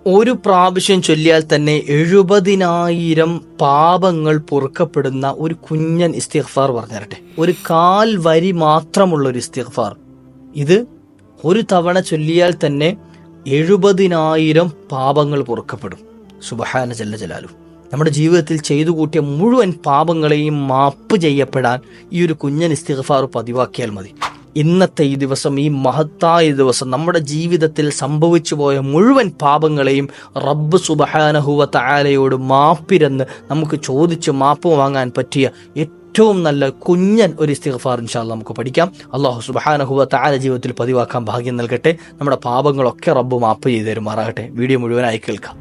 ഒരു പ്രാവശ്യം ചൊല്ലിയാൽ തന്നെ 70,000 പാപങ്ങൾ പൊറുക്കപ്പെടുന്ന ഒരു കുഞ്ഞൻ ഇസ്തിഗ്ഫാർ പറഞ്ഞു തരട്ടെ. ഒരു കാൽ വരി മാത്രമുള്ള ഒരു ഇസ്തിഗ്ഫാർ. ഇത് ഒരു തവണ ചൊല്ലിയാൽ തന്നെ 70,000 പാപങ്ങൾ പൊറുക്കപ്പെടും. സുബ്ഹാന ജല്ല ജലാലു. നമ്മുടെ ജീവിതത്തിൽ ചെയ്തു കൂട്ടിയ മുഴുവൻ പാപങ്ങളെയും മാപ്പ് ചെയ്യപ്പെടാൻ ഈ ഒരു കുഞ്ഞൻ ഇസ്തിഗ്ഫാർ പതിവാക്കിയാൽ മതി. ഇന്നത്തെ ഈ ദിവസം, ഈ മഹത്തായ ദിവസം, നമ്മുടെ ജീവിതത്തിൽ സംഭവിച്ചു പോയ മുഴുവൻ പാപങ്ങളെയും റബ്ബ് സുബ്ഹാനഹു വ തആലയോട് മാപ്പിരന്ന് നമുക്ക് ചോദിച്ച് മാപ്പ് വാങ്ങാൻ പറ്റിയ ഏറ്റവും നല്ല കുഞ്ഞൻ ഒരു ഇസ്തിഗ്ഫാർ ഇൻഷാ അല്ലാഹ് നമുക്ക് പഠിക്കാം. അല്ലാഹു സുബ്ഹാനഹു വ തആല ജീവിതത്തിൽ പതിവാക്കാൻ ഭാഗ്യം നൽകട്ടെ. നമ്മുടെ പാപങ്ങളൊക്കെ റബ്ബ് മാപ്പ് ചെയ്തു തരുമാറാകട്ടെ. വീഡിയോ മുഴുവനായി കേൾക്കാം.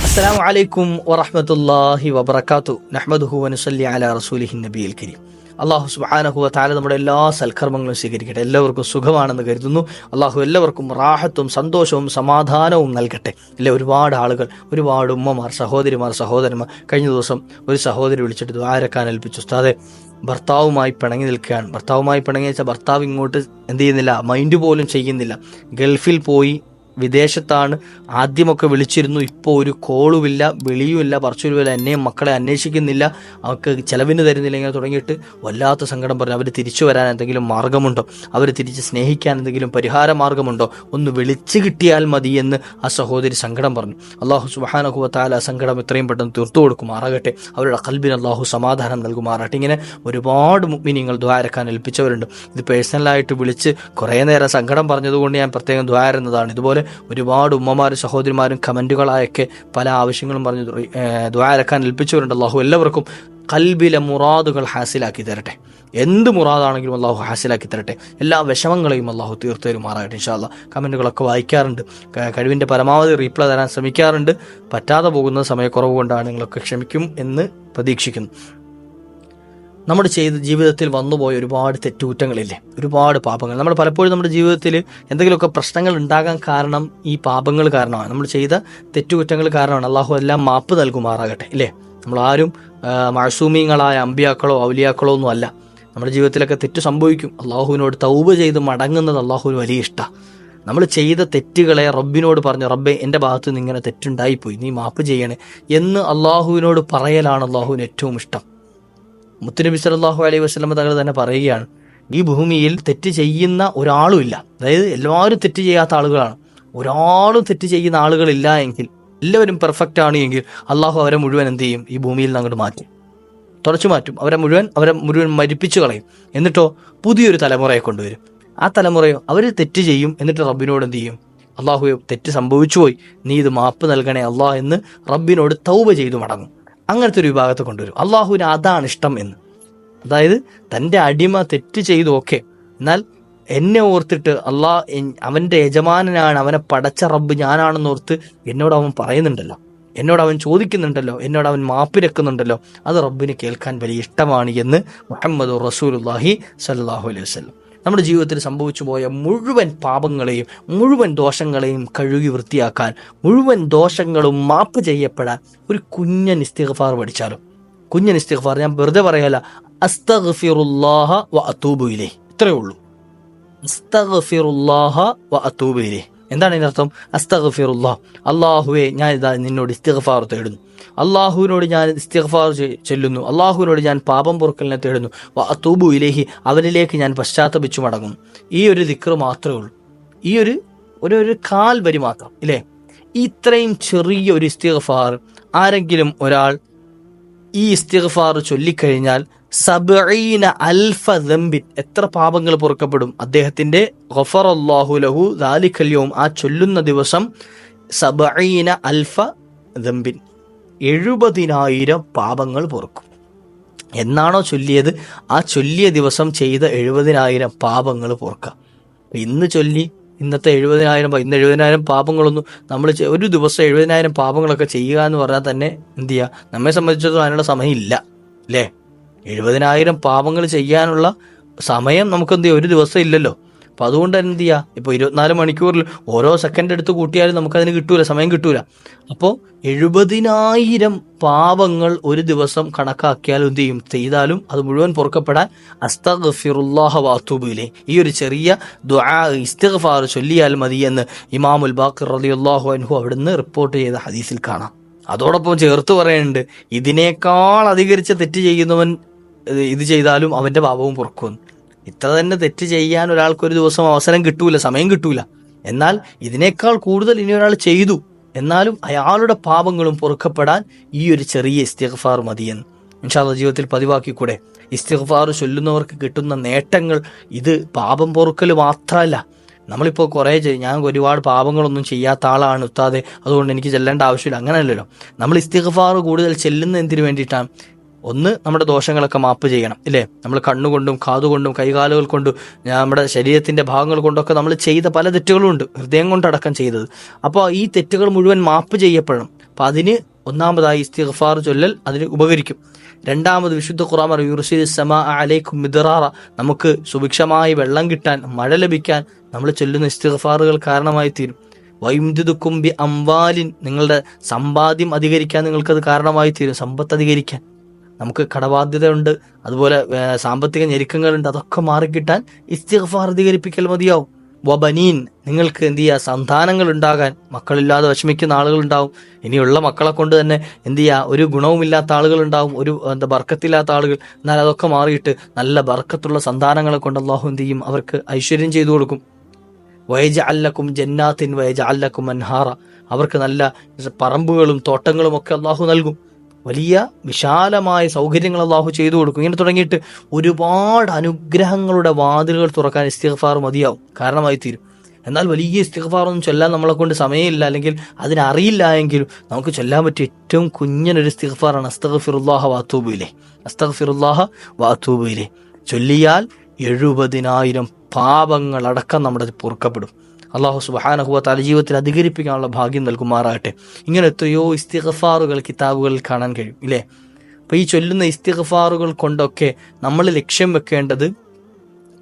അസ്സലാമു അലൈക്കും വറഹ്മത്തുള്ളാഹി വബറകാതുഹു. നഹ്മദുഹു വനുസല്ലി അലാ റസൂലിഹിൻ നബിയിൽ കരീം. അള്ളാഹു സുബ്ഹാനഹു വ തആല നമ്മുടെ എല്ലാ സൽക്കർമ്മങ്ങളും സ്വീകരിക്കട്ടെ. എല്ലാവർക്കും സുഖമാണെന്ന് കരുതുന്നു. അള്ളാഹു എല്ലാവർക്കും റാഹത്തും സന്തോഷവും സമാധാനവും നൽകട്ടെ. അല്ലെ, ഒരുപാട് ആളുകൾ, ഒരുപാട് ഉമ്മമാർ, സഹോദരിമാർ, സഹോദരന്മാർ, കഴിഞ്ഞ ദിവസം ഒരു സഹോദരി വിളിച്ചിട്ട് ദുആരക്കാൻ ഏൽപ്പിച്ചു. ഉസ്താദേ, ഭർത്താവുമായി പിണങ്ങി നിൽക്കുകയാണ്. ഭർത്താവുമായി പിണങ്ങി വെച്ചാൽ ഭർത്താവ് ഇങ്ങോട്ട് എന്ത് ചെയ്യുന്നില്ല, മൈൻഡ് പോലും ചെയ്യുന്നില്ല. ഗൾഫിൽ പോയി, വിദേശത്താണ്. ആദ്യമൊക്കെ വിളിച്ചിരുന്നു, ഇപ്പോൾ ഒരു കോളുമില്ല, വിളിയുമില്ല, പറച്ചിലുമില്ല, എന്നെയും മക്കളെ അന്വേഷിക്കുന്നില്ല, അവർക്ക് ചിലവിന് തരുന്നില്ല. ഇങ്ങനെ തുടങ്ങിയിട്ട് വല്ലാത്ത സങ്കടം പറഞ്ഞു. അവർ തിരിച്ചു വരാൻ എന്തെങ്കിലും മാർഗമുണ്ടോ, അവർ തിരിച്ച് സ്നേഹിക്കാൻ എന്തെങ്കിലും പരിഹാര മാർഗമുണ്ടോ, ഒന്ന് വിളിച്ചു കിട്ടിയാൽ മതി എന്ന് ആ സഹോദരി സങ്കടം പറഞ്ഞു. അള്ളാഹു സുബ്ഹാനഹു വ തആല ആ സങ്കടം എത്രയും പെട്ടെന്ന് തീർത്തു കൊടുക്കുമാറാകട്ടെ. അവരുടെ ഖൽബിന് അള്ളാഹു സമാധാനം നൽകുമാറാകട്ടെ. ഇങ്ങനെ ഒരുപാട് മുഅ്മിനീങ്ങൾ ദുആരക്കാൻ ഏൽപ്പിച്ചവരുണ്ട്. ഇത് പേഴ്സണലായിട്ട് വിളിച്ച് കുറേ നേരം സങ്കടം പറഞ്ഞതുകൊണ്ട് ഞാൻ പ്രത്യേകം ദുആരുന്നതാണ്. ഇതുപോലെ ഒരുപാട് ഉമ്മമാരും സഹോദരിമാരും കമന്റുകളായൊക്കെ പല ആവശ്യങ്ങളും പറഞ്ഞു ദുആരക്കാൻ ഏൽപ്പിച്ചവരുണ്ട്. അള്ളാഹു എല്ലാവർക്കും ഖൽബിലെ മുറാദുകൾ ഹാസിലാക്കി തരട്ടെ. എന്ത് മുറാദാണെങ്കിലും അള്ളാഹു ഹാസിലാക്കി തരട്ടെ. എല്ലാ വിഷമങ്ങളെയും അള്ളാഹു തീർത്തു തരുമാറാകട്ടെ. ഇൻഷാ അല്ലാഹ് കമന്റുകളൊക്കെ വായിക്കാറുണ്ട്, കഴിവിൻ്റെ പരമാവധി റീപ്ലൈ തരാൻ ശ്രമിക്കാറുണ്ട്. പറ്റാതെ പോകുന്ന സമയക്കുറവ് കൊണ്ടാണ്. നിങ്ങളൊക്കെ ക്ഷമിക്കും എന്ന് പ്രതീക്ഷിക്കുന്നു. നമ്മുടെ ജീവിതത്തിൽ വന്നുപോയ ഒരുപാട് തെറ്റുകുറ്റങ്ങളില്ലേ, ഒരുപാട് പാപങ്ങൾ. നമ്മൾ പലപ്പോഴും നമ്മുടെ ജീവിതത്തിൽ എന്തെങ്കിലുമൊക്കെ പ്രശ്നങ്ങൾ ഉണ്ടാകാൻ കാരണം ഈ പാപങ്ങൾ കാരണമാണ്, നമ്മൾ ചെയ്ത തെറ്റുകുറ്റങ്ങൾ കാരണമാണ്. അള്ളാഹു എല്ലാം മാപ്പ് നൽകുമാറാകട്ടെ. ഇല്ലേ, നമ്മളാരും മഅസൂമീങ്ങളായ അമ്പിയാക്കളോ ഔലിയാക്കളോ ഒന്നും അല്ല. നമ്മുടെ ജീവിതത്തിലൊക്കെ തെറ്റ് സംഭവിക്കും. അള്ളാഹുവിനോട് തൗബ ചെയ്ത് മടങ്ങുന്നത് അള്ളാഹുവിന് വലിയ ഇഷ്ടമാണ്. നമ്മൾ ചെയ്ത തെറ്റുകളെ റബ്ബിനോട് പറഞ്ഞു, റബ്ബേ എൻ്റെ ഭാഗത്ത് നിന്ന് ഇങ്ങനെ തെറ്റുണ്ടായിപ്പോയി, നീ മാപ്പ് ചെയ്യണേ എന്ന് അള്ളാഹുവിനോട് പറയലാണ് അള്ളാഹുവിന് ഏറ്റവും ഇഷ്ടം. മുത്തുനബി സല്ലല്ലാഹു അലൈഹി വസല്ലം തങ്ങൾ തന്നെ പറയുകയാണ്, ഈ ഭൂമിയിൽ തെറ്റ് ചെയ്യുന്ന ഒരാളുമില്ല. അതായത് എല്ലാവരും തെറ്റ് ചെയ്യാത്ത ആളുകളാണ്. ഒരാളും തെറ്റ് ചെയ്യുന്ന ആളുകളില്ല എങ്കിൽ, എല്ലാവരും പെർഫെക്റ്റ് ആണ് എങ്കിൽ അള്ളാഹു അവരെ മുഴുവൻ എന്ത് ചെയ്യും, ഈ ഭൂമിയിൽ നിന്ന് അങ്ങോട്ട് മാറ്റും, തുടച്ചു മാറ്റും. അവരെ മുഴുവൻ മരിപ്പിച്ചു കളയും. എന്നിട്ടോ പുതിയൊരു തലമുറയെ കൊണ്ടുവരും. ആ തലമുറയോ അവർ തെറ്റ് ചെയ്യും. എന്നിട്ട് റബ്ബിനോട് എന്ത് ചെയ്യും, അള്ളാഹു തെറ്റ് സംഭവിച്ചു പോയി, നീ ഇത് മാപ്പ് നൽകണേ അള്ളാഹ് എന്ന് റബ്ബിനോട് തൗബ ചെയ്തു മടങ്ങും. അങ്ങനത്തെ ഒരു വിഭാഗത്തെ കൊണ്ടുവരും. അള്ളാഹുവിന് അതാണ് ഇഷ്ടം എന്ന്. അതായത് തൻ്റെ അടിമ തെറ്റ് ചെയ്തു, ഓക്കെ, എന്നാൽ എന്നെ ഓർത്തിട്ട് അവൻ്റെ യജമാനനാണ്, അവനെ പടച്ച റബ്ബ് ഞാനാണെന്നോർത്ത് എന്നോട് അവൻ പറയുന്നുണ്ടല്ലോ, എന്നോട് അവൻ ചോദിക്കുന്നുണ്ടല്ലോ, എന്നോട് അവൻ മാപ്പിരക്കുന്നുണ്ടല്ലോ, അത് റബ്ബിന് കേൾക്കാൻ വലിയ ഇഷ്ടമാണ് എന്ന് മുഹമ്മദ് റസൂലുള്ളാഹി സ്വല്ലല്ലാഹു അലൈഹി വസല്ലം. നമ്മുടെ ജീവിതത്തിൽ സംഭവിച്ചു പോയ മുഴുവൻ പാപങ്ങളെയും മുഴുവൻ ദോഷങ്ങളെയും കഴുകി വൃത്തിയാക്കാൻ, മുഴുവൻ ദോഷങ്ങളും മാപ്പ് ചെയ്യപ്പെടാൻ ഒരു കുഞ്ഞൻ ഇസ്തിഗ്ഫാർ പഠിച്ചാലോ. കുഞ്ഞൻ ഇസ്തിഗ്ഫാർ, ഞാൻ വെറുതെ പറയല, അസ്തഗ്ഫിറുല്ലാഹ വ അതൂബു ഇലൈഹി, ഇത്രയേ ഉള്ളൂ. അസ്തഗ്ഫിറുല്ലാഹ വ അതൂബു ഇലൈഹി. എന്താണ് ഇതിനർത്ഥം? അസ്തഗ്ഫിറുല്ലാഹ്, അള്ളാഹുവേ ഞാൻ ഇതാ നിന്നോട് ഇസ്തിഗ്ഫാർ തേടുന്നു, അള്ളാഹുവിനോട് ഞാൻ ഇസ്തിഗ്ഫാർ ചെല്ലുന്നു, അള്ളാഹുവിനോട് ഞാൻ പാപം പൊറുക്കലിനെ തേടുന്നു, വ അതൂബു ഇലൈഹി, അവനിലേക്ക് ഞാൻ പശ്ചാത്തപിച്ചു മടങ്ങുന്നു. ഈ ഒരു ദിക്ർ മാത്രമേ ഉള്ളൂ. ഈ ഒരു കാൽ വരി മാത്രം, ഇല്ലേ? ഇത്രയും ചെറിയ ഒരു ഇസ്തിഗ്ഫാർ ആരെങ്കിലും ഒരാൾ ഈ ഇസ്തിഗ്ഫാർ ചൊല്ലിക്കഴിഞ്ഞാൽ 70,000 ദംബിൻ, എത്ര പാപങ്ങൾ പൊറുക്കപ്പെടും അദ്ദേഹത്തിന്റെ. ഗഫറല്ലാഹു ലഹു ദാലിക്കൽ യൗം, ആ ചൊല്ലുന്ന ദിവസം 70,000 ദംബിൻ, 70,000 പാപങ്ങൾ പൊറുക്കും. എന്നാണോ ചൊല്ലിയത് ആ ചൊല്ലിയ ദിവസം ചെയ്ത 70,000 പാപങ്ങൾ പൊറുക്കാം. ഇന്ന് ചൊല്ലി ഇന്നത്തെ 70,000 ഇന്ന് 70,000 പാപങ്ങളൊന്നും നമ്മൾ ഒരു ദിവസം 70,000 പാപങ്ങളൊക്കെ ചെയ്യുക എന്ന് പറഞ്ഞാൽ തന്നെ എന്ത് ചെയ്യുക, നമ്മെ സംബന്ധിച്ചിടത്തോളം അതിനുള്ള സമയം ഇല്ല, അല്ലേ? 70,000 പാപങ്ങൾ ചെയ്യാനുള്ള സമയം നമുക്ക് എന്ത് ചെയ്യും, ഒരു ദിവസം ഇല്ലല്ലോ. അപ്പം അതുകൊണ്ട് തന്നെ എന്ത് ചെയ്യുക, ഇപ്പോൾ 24 മണിക്കൂറിൽ ഓരോ സെക്കൻഡ് എടുത്ത് കൂട്ടിയാലും നമുക്കതിന് കിട്ടൂല, സമയം കിട്ടൂല. അപ്പോൾ 70,000 പാപങ്ങൾ ഒരു ദിവസം കണക്കാക്കിയാലും എന്ത് ചെയ്യും, ചെയ്താലും അത് മുഴുവൻ പൊറുക്കപ്പെടാൻ അസ്തഗ്ഫിറുല്ലാഹ വഅതൂബു ഇലൈഹി, ഈ ഒരു ചെറിയ ദുആ ഇസ്തിഗ്ഫാർ ചൊല്ലിയാൽ മതി എന്ന് ഇമാമുൽ ബാഖിർ റളിയല്ലാഹു അൻഹു അവിടുന്ന് റിപ്പോർട്ട് ചെയ്ത ഹദീസിൽ കാണാം. അതോടൊപ്പം ചേർത്ത് പറയുന്നുണ്ട്, ഇതിനേക്കാൾ അധികരിച്ച തെറ്റ് ചെയ്യുന്നവൻ ഇത് ചെയ്താലും അവന്റെ പാപവും പൊറുക്കും. ഇത്ര തന്നെ തെറ്റ് ചെയ്യാൻ ഒരാൾക്കൊരു ദിവസം അവസരം കിട്ടൂല, സമയം കിട്ടൂല. എന്നാൽ ഇതിനേക്കാൾ കൂടുതൽ ഇനി ഒരാൾ ചെയ്തു, എന്നാലും അയാളുടെ പാപങ്ങളും പൊറുക്കപ്പെടാൻ ഈ ഒരു ചെറിയ ഇസ്തിഗ്ഫാർ മതിയെന്ന് ഇൻഷാ അല്ലാഹ് ജീവിതത്തിൽ പതിവാക്കിക്കൂടെ? ഇസ്തിഗ്ഫാർ ചൊല്ലുന്നവർക്ക് കിട്ടുന്ന നേട്ടങ്ങൾ ഇത് പാപം പൊറുക്കൽ മാത്രമല്ല. നമ്മളിപ്പോൾ ഞാൻ ഒരുപാട് പാപങ്ങളൊന്നും ചെയ്യാത്ത ആളാണ് ഉസ്താദെ, അതുകൊണ്ട് എനിക്ക് ചെല്ലേണ്ട ആവശ്യമില്ല, അങ്ങനെയല്ലല്ലോ. നമ്മൾ ഇസ്തിഗ്ഫാർ കൂടുതൽ ചെല്ലുന്ന എന്തിനു വേണ്ടിയിട്ടാണ്? ഒന്ന്, നമ്മുടെ ദോഷങ്ങളൊക്കെ മാപ്പ് ചെയ്യണം, ഇല്ലേ? നമ്മൾ കണ്ണുകൊണ്ടും കാതുകൊണ്ടും കൈകാലുകൾ കൊണ്ടും നമ്മുടെ ശരീരത്തിൻ്റെ ഭാഗങ്ങൾ കൊണ്ടൊക്കെ നമ്മൾ ചെയ്ത പല തെറ്റുകളുണ്ട്, ഹൃദയം കൊണ്ടടക്കം ചെയ്തത്. അപ്പോൾ ഈ തെറ്റുകൾ മുഴുവൻ മാപ്പ് ചെയ്യപ്പെടണം. അപ്പം അതിന് ഒന്നാമതായി ഇസ്തിഗ്ഫാർ ചൊല്ലൽ അതിന് ഉപകരിക്കും. രണ്ടാമത്, വിശുദ്ധ ഖുർആൻ പറയും, യുർസിലിസ് സമാഅ അലൈക്കും മിദ്റാറ, നമുക്ക് സുഭിക്ഷമായി വെള്ളം കിട്ടാൻ, മഴ ലഭിക്കാൻ നമ്മൾ ചൊല്ലുന്ന ഇസ്തിഗ്ഫാറുകൾ കാരണമായി തീരും. വൈംദിദുക്കും ബി അംവാലിൻ, നിങ്ങളുടെ സമ്പാദ്യം അധികരിക്കാൻ നിങ്ങൾക്കത് കാരണമായി തീരും, സമ്പത്ത് അധികരിക്കാൻ. നമുക്ക് കടബാധ്യതയുണ്ട്, അതുപോലെ സാമ്പത്തിക ഞെരുക്കങ്ങളുണ്ട്, അതൊക്കെ മാറിക്കിട്ടാൻ ഇസ്തിഗ്ഫാർ അധികരിപ്പിക്കൽ മതിയാവും. വബനീൻ, നിങ്ങൾക്ക് എന്ത് ചെയ്യുക, സന്താനങ്ങൾ ഉണ്ടാകാൻ, മക്കളില്ലാതെ വിഷമിക്കുന്ന ആളുകളുണ്ടാവും. ഇനിയുള്ള മക്കളെ കൊണ്ട് തന്നെ എന്ത് ചെയ്യുക, ഒരു ഗുണവുമില്ലാത്ത ആളുകളുണ്ടാവും, ഒരു ബർക്കത്തില്ലാത്ത ആളുകൾ. എന്നാൽ അതൊക്കെ മാറിയിട്ട് നല്ല ബർക്കത്തുള്ള സന്താനങ്ങളെ കൊണ്ട് അള്ളാഹു എന്ത് ചെയ്യും, അവർക്ക് ഐശ്വര്യം ചെയ്തു കൊടുക്കും. വയജഅൽ ലക്കും ജന്നാത്തിൻ വയജഅൽ ലക്കും അൻഹാറ, അവർക്ക് നല്ല പറമ്പുകളും തോട്ടങ്ങളും ഒക്കെ അള്ളാഹു നൽകും. വലിയ വിശാലമായ സൗകര്യങ്ങൾ അള്ളാഹു ചെയ്തു കൊടുക്കും. ഇങ്ങനെ തുടങ്ങിയിട്ട് ഒരുപാട് അനുഗ്രഹങ്ങളുടെ വാതിലുകൾ തുറക്കാൻ ഇസ്തിഗ്ഫാർ മതിയാവും, കാരണമായി തീരും. എന്നാൽ വലിയ ഇസ്തിഗ്ഫാറൊന്നും ചൊല്ലാൻ നമ്മളെ കൊണ്ട് സമയമില്ല, അല്ലെങ്കിൽ അതിനറിയില്ല എങ്കിലും നമുക്ക് ചൊല്ലാൻ പറ്റിയ ഏറ്റവും കുഞ്ഞനൊരു ഇസ്തിഗ്ഫാറാണ് അസ്തഗ്ഫിറുല്ലാഹ വഅതൂബു ഇലൈഹി. അസ്തഗ്ഫിറുല്ലാഹ വഅതൂബു ഇലൈഹി ചൊല്ലിയാൽ 70,000 പാപങ്ങളടക്കം നമ്മുടെ പൊറുക്കപ്പെടും. അള്ളാഹു സുബ്ഹാനഹു വ തആല ജീവിതത്തിൽ അധികരിപ്പിക്കാനുള്ള ഭാഗ്യം നൽകുമാറാകട്ടെ. ഇങ്ങനെ എത്രയോ ഇസ്തിഗ്ഫാറുകൾ കിതാബുകളിൽ കാണാൻ കഴിയും, ഇല്ലേ? അപ്പോൾ ഈ ചൊല്ലുന്ന ഇസ്തിഗ്ഫാറുകൾ കൊണ്ടൊക്കെ നമ്മൾ ലക്ഷ്യം വെക്കേണ്ടത്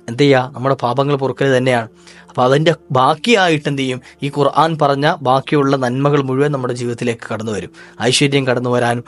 എന്ത് ചെയ്യുക, നമ്മുടെ പാപങ്ങൾ പൊറുക്കൽ തന്നെയാണ്. അപ്പോൾ അതിൻ്റെ ബാക്കിയായിട്ട് എന്ത് ചെയ്യും, ഈ ഖുർആൻ പറഞ്ഞ ബാക്കിയുള്ള നന്മകൾ മുഴുവൻ നമ്മുടെ ജീവിതത്തിലേക്ക് കടന്നു വരും. ഐശ്വര്യം കടന്നു വരാനും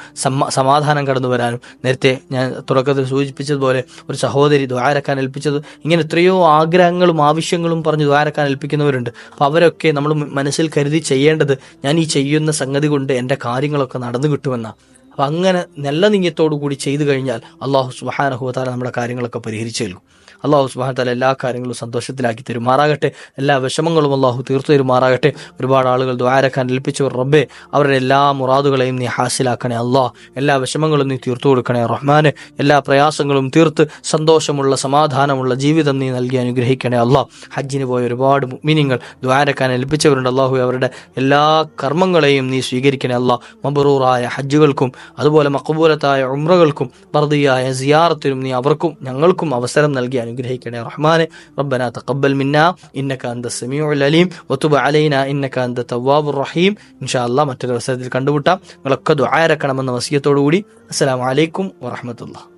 സമാധാനം കടന്നു വരാനും. നേരത്തെ ഞാൻ തുടക്കത്തിൽ സൂചിപ്പിച്ചതുപോലെ ഒരു സഹോദരി ദ്വാരക്കാൻ ഏൽപ്പിച്ചത്, ഇങ്ങനെ എത്രയോ ആഗ്രഹങ്ങളും ആവശ്യങ്ങളും പറഞ്ഞ് ദ്വാരക്കാൻ ഏൽപ്പിക്കുന്നവരുണ്ട്. അപ്പോൾ അവരൊക്കെ നമ്മൾ മനസ്സിൽ കരുതി ചെയ്യേണ്ടത്, ഞാൻ ഈ ചെയ്യുന്ന സംഗതി കൊണ്ട് എൻ്റെ കാര്യങ്ങളൊക്കെ നടന്നു കിട്ടുമെന്നാണ്. അപ്പം അങ്ങനെ നല്ല നീയത്തോടു കൂടി ചെയ്തു കഴിഞ്ഞാൽ അള്ളാഹു സുബ്ഹാനഹു വ തആല നമ്മുടെ കാര്യങ്ങളൊക്കെ പരിഹരിച്ചു നൽകും. അള്ളാഹു സുബ്ഹാനഹു വ തആല എല്ലാ കാര്യങ്ങളും സന്തോഷത്തിലാക്കി തരുമാറാകട്ടെ. എല്ലാ വിഷമങ്ങളും അള്ളാഹു തീർത്തു തരുമാറാകട്ടെ. ഒരുപാട് ആളുകൾ ദുആരക്കാൻ ഏൽപ്പിച്ചവർ റബ്ബേ, അവരുടെ എല്ലാ മുറാദുകളെയും നീ ഹാസിലാക്കണേ അള്ളാഹ്. എല്ലാ വിഷമങ്ങളും നീ തീർത്തു കൊടുക്കണേ റഹ്മാനെ. എല്ലാ പ്രയാസങ്ങളും തീർത്ത് സന്തോഷമുള്ള സമാധാനമുള്ള ജീവിതം നീ നൽകി അനുഗ്രഹിക്കണേ അള്ളാഹ്. ഹജ്ജിന് പോയ ഒരുപാട് മുഅ്മിനീങ്ങൾ ദുആരക്കാൻ ഏൽപ്പിച്ചവരുണ്ട്. അള്ളാഹു അവരുടെ എല്ലാ കർമ്മങ്ങളെയും നീ സ്വീകരിക്കണേ അള്ളാഹ്. മബ്റൂറായ ഹജ്ജുകൾക്കും അതുപോലെ മഖബൂലത്തായ ഉംറകൾക്കും ഫർദിയായ സിയാറത്തിനും നീ അവർക്കും ഞങ്ങൾക്കും അവസരം നൽകി അനുഗ്രഹിക്കണേ റഹ്മാനെ. റബ്ബനാ തഖബ്ബൽ മിന്നാ ഇന്നക അൻത സമീഉൽ അലീം വതുബ് അലൈനാ ഇന്നക അൻത തവ്വാബുർ റഹീം. ഇൻഷാ അല്ലാഹ് മറ്റൊരു അവസരത്തിൽ കണ്ടുമുട്ടാം. നിങ്ങളൊക്കെ ദുആ ഇറക്കണമെന്ന വസിയത്തോടു കൂടി അസ്സലാമു അലൈക്കും വറഹ്മത്തുള്ളാഹി.